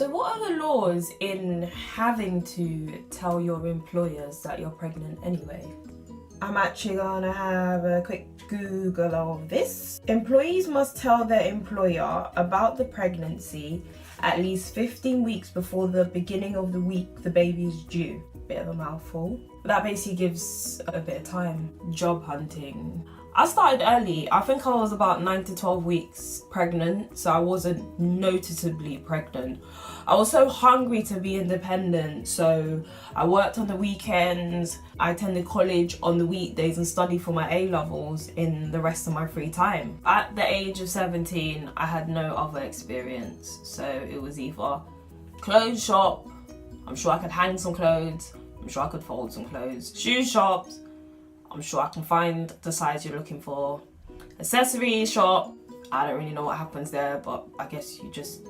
So what are the laws in having to tell your employers that you're pregnant anyway? I'm actually gonna have a quick Google of this. Employees must tell their employer about the pregnancy at least 15 weeks before the beginning of the week the baby is due. Bit of a mouthful. That basically gives a bit of time. Job hunting. I started early. I think I was about 9 to 12 weeks pregnant, so I wasn't noticeably pregnant. I was so hungry to be independent, so I worked on the weekends. I attended college on the weekdays and studied for my A-levels in the rest of my free time. At the age of 17, I had no other experience, so it was either clothes shop, I'm sure I could hang some clothes, I'm sure I could fold some clothes, shoe shops, I'm sure I can find the size you're looking for, accessory shop, I don't really know what happens there, but I guess you just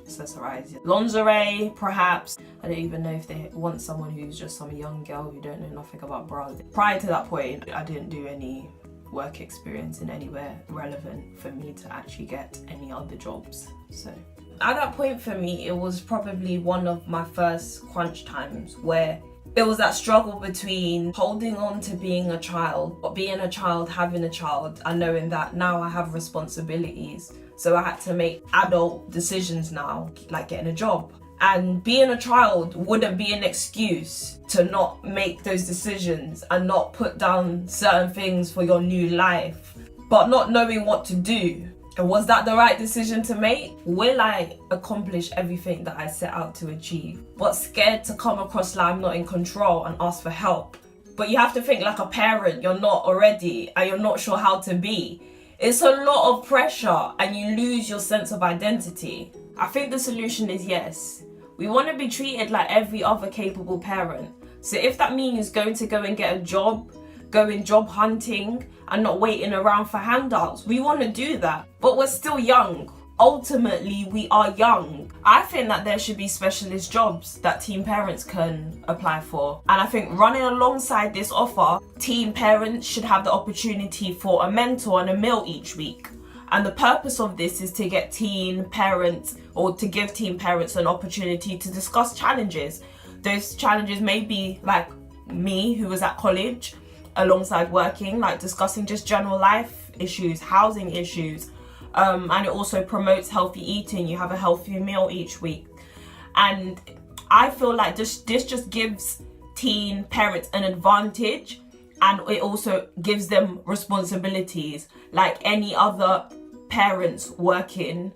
accessorize it. Lingerie, perhaps. I don't even know if they want someone who's just some young girl who don't know nothing about bras. Prior to that point, I didn't do any work experience in anywhere relevant for me to actually get any other jobs. So at that point for me, it was probably one of my first crunch times where there was that struggle between holding on to being a child, but being a child, having a child, and knowing that now I have responsibilities. So I had to make adult decisions now, like getting a job. And being a child wouldn't be an excuse to not make those decisions and not put down certain things for your new life, but not knowing what to do. And was that the right decision to make? Will I accomplish everything that I set out to achieve? But scared to come across like I'm not in control and ask for help. But you have to think like a parent, you're not already and you're not sure how to be. It's a lot of pressure and you lose your sense of identity. I think the solution is yes. We want to be treated like every other capable parent. So if that means going to go and get a job, going job hunting and not waiting around for handouts, we want to do that. But we're still young. Ultimately, we are young. I think that there should be specialist jobs that teen parents can apply for. And I think running alongside this offer, teen parents should have the opportunity for a mentor and a meal each week. And the purpose of this is to get teen parents, or to give teen parents an opportunity to discuss challenges. Those challenges may be like me, who was at college alongside working, like discussing just general life issues, housing issues. And it also promotes healthy eating. You have a healthy meal each week. And I feel like this just gives teen parents an advantage, and it also gives them responsibilities like any other parents working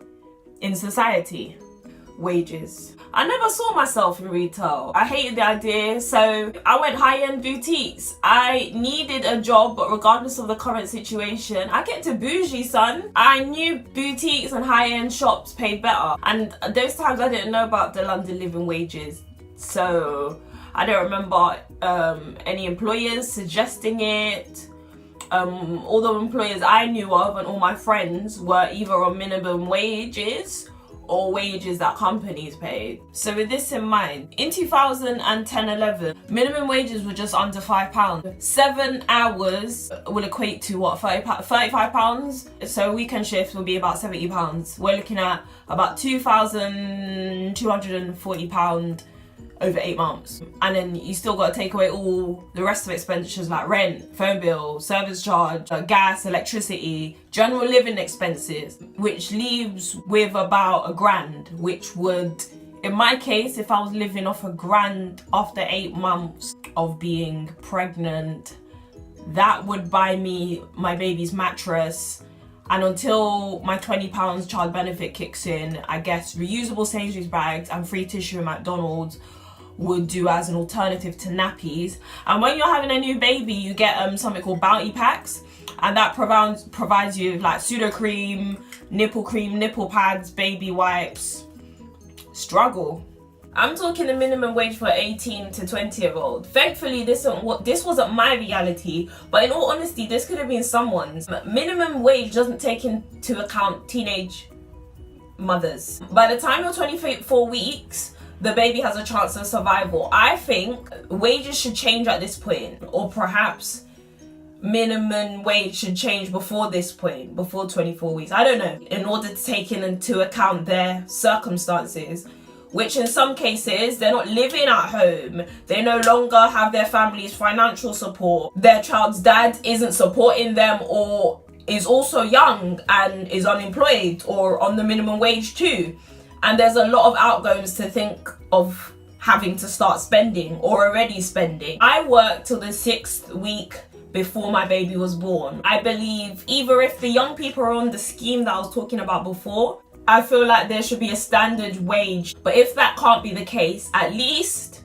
in society. Wages. I never saw myself in retail. I hated the idea, so I went high-end boutiques. I needed a job, but regardless of the current situation, I get to bougie, son. I knew boutiques and high-end shops paid better, and those times I didn't know about the London living wages, so I don't remember any employers suggesting it. All the employers I knew of and all my friends were either on minimum wages or wages that companies paid. So with this in mind, in 2010-11, minimum wages were just under £5. 7 hours will equate to what, £35? So a weekend shift will be about £70. We're looking at about £2,240 over 8 months. And then you still got to take away all the rest of expenditures like rent, phone bill, service charge, gas, electricity, general living expenses, which leaves with about £1,000, which would, in my case, if I was living off £1,000 after 8 months of being pregnant, that would buy me my baby's mattress. And until my £20 child benefit kicks in, I guess reusable Sainsbury's bags and free tissue at McDonald's would do as an alternative to nappies. And when you're having a new baby, you get something called bounty packs, and that provides you with like pseudo cream, nipple pads, baby wipes. Struggle. I'm talking the minimum wage for 18 to 20-year-old. Thankfully, this wasn't my reality, but in all honesty, this could have been someone's. Minimum wage doesn't take into account teenage mothers. By the time you're 24 weeks, the baby has a chance of survival. I think wages should change at this point, or perhaps minimum wage should change before this point, before 24 weeks. I don't know, in order to take into account their circumstances. which in some cases, they're not living at home. They no longer have their family's financial support. Their child's dad isn't supporting them, or is also young and is unemployed or on the minimum wage too. And there's a lot of outgoings to think of having to start spending or already spending. I worked till the 6th week before my baby was born. I believe either if the young people are on the scheme that I was talking about before, I feel like there should be a standard wage. But if that can't be the case, at least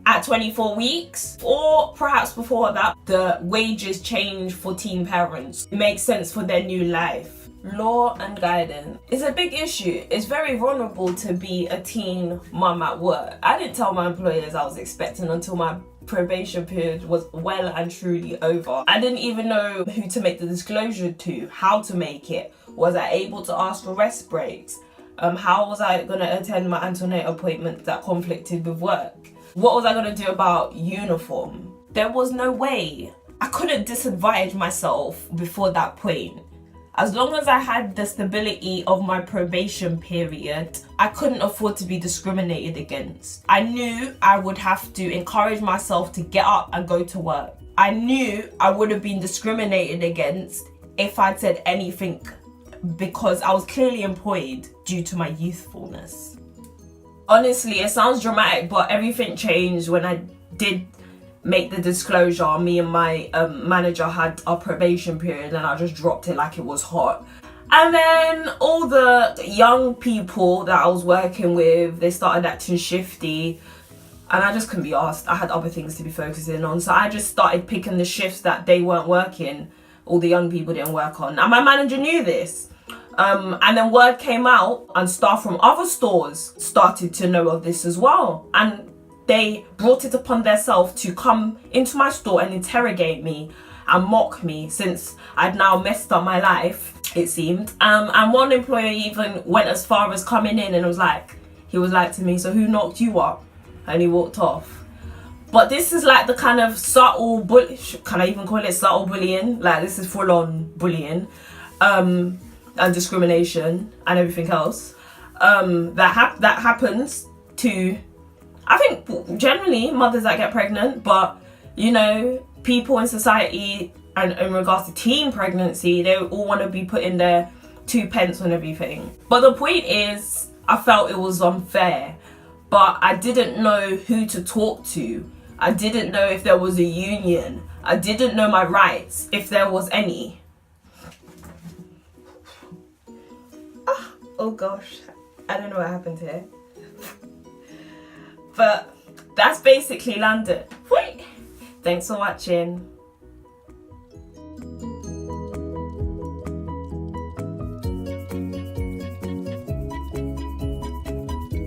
at 24 weeks, or perhaps before that, the wages change for teen parents. It makes sense for their new life. Law and guidance is a big issue. It's very vulnerable to be a teen mum at work. I didn't tell my employers I was expecting until my probation period was well and truly over. I didn't even know who to make the disclosure to, how to make it. Was I able to ask for rest breaks? How was I going to attend my antenatal appointment that conflicted with work? What was I going to do about uniform? There was no way. I couldn't disadvantage myself before that point. As long as I had the stability of my probation period, I couldn't afford to be discriminated against. I knew I would have to encourage myself to get up and go to work. I knew I would have been discriminated against if I'd said anything, because I was clearly employed due to my youthfulness. Honestly, it sounds dramatic, but everything changed when I did make the disclosure. Me and my manager had our probation period, and I just dropped it like it was hot. And then all the young people that I was working with, they started acting shifty, and I just couldn't be asked. I had other things to be focusing on, so I just started picking the shifts that they weren't working, all the young people didn't work on. And my manager knew this. And then word came out, and staff from other stores started to know of this as well. And they brought it upon themselves to come into my store and interrogate me and mock me, since I'd now messed up my life, it seemed. And one employee even went as far as coming in and he was like to me, "So who knocked you up?" And he walked off. But this is like the kind of subtle can I even call it subtle bullying? Like, this is full on bullying. And discrimination and everything else that happens to, I think, generally mothers that get pregnant, but you know, people in society, and in regards to teen pregnancy, they all want to be putting their 2 pence on everything. But the point is, I felt it was unfair, but I didn't know who to talk to. I didn't know if there was a union. I didn't know my rights, if there was any. Oh gosh, I don't know what happened here. But that's basically London. Thanks for watching.